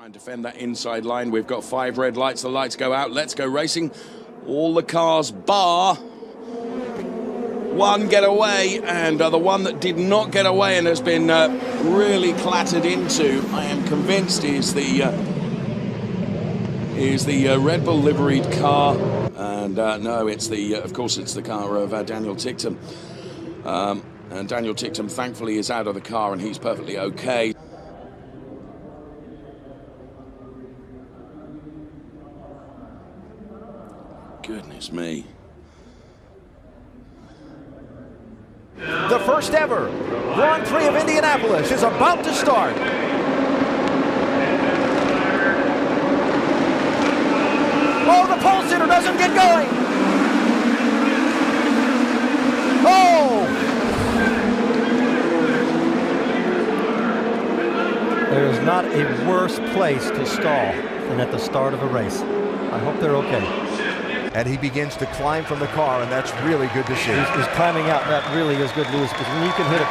Try and defend that inside line. We've got 5 red lights. The lights go out. Let's go racing. All the cars bar one get away, and the one that did not get away and has been really clattered into, I am convinced, is the Red Bull liveried car. And no, it's of course, it's the car of Daniel Ticktum. And Daniel Ticktum, thankfully, is out of the car and he's perfectly okay. Goodness me. The first ever Grand Prix of Indianapolis is about to start. Oh, the pole sitter doesn't get going. Oh! There is not a worse place to stall than at the start of a race. I hope they're okay. And he begins to climb from the car, and that's really good to see. He's climbing out. That really is good news, because when you get hit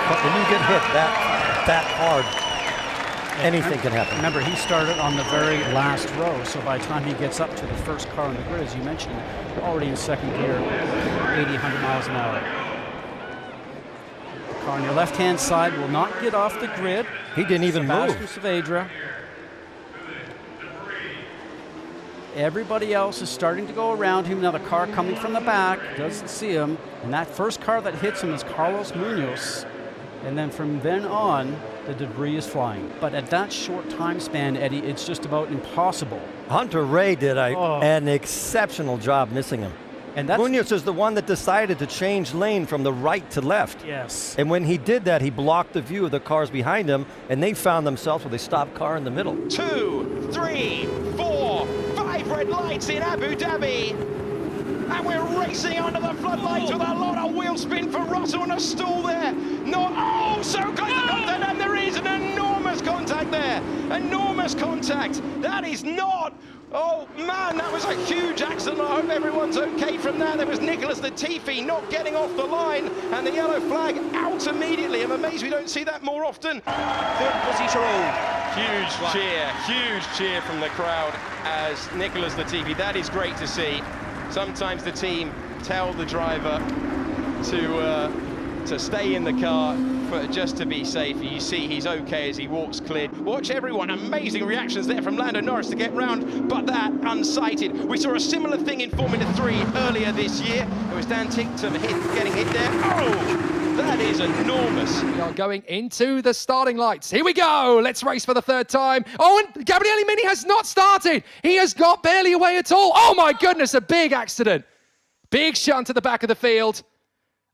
that hard, anything can happen. Remember, he started on the very last row, so by the time he gets up to the first car on the grid, as you mentioned, already in second gear, 80, 100 miles an hour. The car on your left-hand side will not get off the grid. He didn't even move. Saavedra. Everybody else is starting to go around him. Now the car coming from the back doesn't see him. And that first car that hits him is Carlos Munoz. And then from then on, the debris is flying. But at that short time span, Eddie, it's just about impossible. Hunter Ray did an exceptional job missing him. And Munoz is the one that decided to change lane from the right to left. Yes. And when he did that, he blocked the view of the cars behind him, and they found themselves with a stopped car in the middle. 2, 3, 4, 5 red lights in Abu Dhabi. And we're racing under the floodlights with a lot of wheel spin for Russell and a stall there. So close to contact, and there is an enormous contact there. Enormous contact. That is not... Oh man, that was a huge accident. I hope everyone's okay from that. There was Nicholas Latifi not getting off the line, and the yellow flag out immediately. I'm amazed we don't see that more often. Third position. Huge cheer from the crowd as Nicholas Latifi. That is great to see. Sometimes the team tell the driver to stay in the car, but just to be safe. You see he's okay as he walks clear. Watch everyone, amazing reactions there from Lando Norris to get round, but that unsighted. We saw a similar thing in Formula 3 earlier this year. It was Dan Ticktum getting hit there. Oh, that is enormous. We are going into the starting lights. Here we go. Let's race for the third time. Oh, and Gabriele Mini has not started. He has got barely away at all. Oh my goodness, a big accident. Big shunt to the back of the field.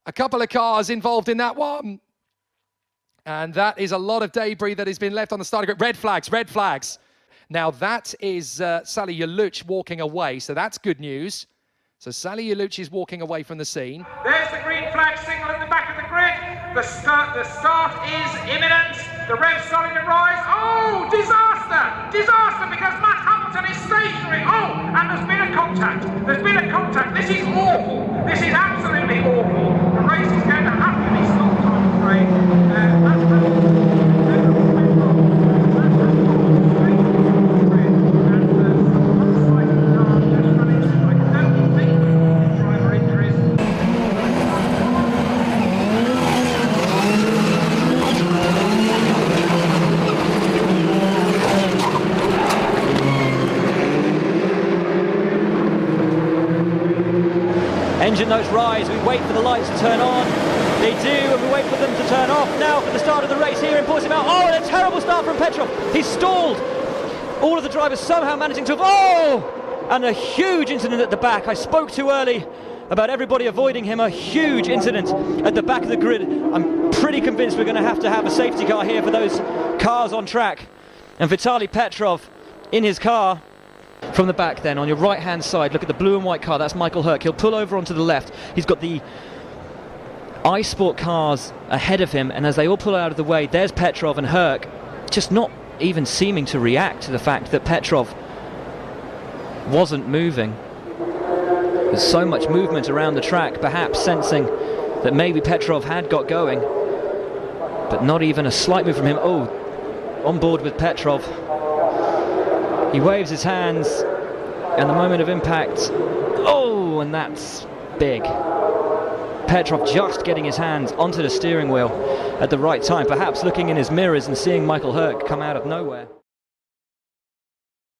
A couple of cars involved in that one. And that is a lot of debris that has been left on the starting grid. Red flags, red flags. Now that is Sally Yaluch walking away, so that's good news. So Sally Yaluch is walking away from the scene. There's the green flag signal at the back of the grid. The start is imminent. The red's starting to rise. Oh, disaster! Disaster, because Matt Hamilton is stationary. Oh, and there's been a contact. There's been a contact. This is awful. This is absolutely awful. The race is going to have to be stopped, I'm afraid. Matt Hamilton. Engine notes rise, we wait for the lights to turn on. They do, and we wait for them to turn off. Now for the start of the race here in Portimao. Oh, and a terrible start from Petrov. He's stalled. All of the drivers somehow managing to... Oh! And a huge incident at the back. I spoke too early about everybody avoiding him. A huge incident at the back of the grid. I'm pretty convinced we're going to have a safety car here for those cars on track. And Vitaly Petrov in his car. From the back then, on your right-hand side, look at the blue and white car, that's Michael Herc. He'll pull over onto the left. He's got the iSport cars ahead of him, and as they all pull out of the way, there's Petrov and Herc, just not even seeming to react to the fact that Petrov wasn't moving. There's so much movement around the track, perhaps sensing that maybe Petrov had got going, but not even a slight move from him. Oh, on board with Petrov. He waves his hands, and the moment of impact, oh, and that's big. Petrov just getting his hands onto the steering wheel at the right time, perhaps looking in his mirrors and seeing Michael Hurk come out of nowhere.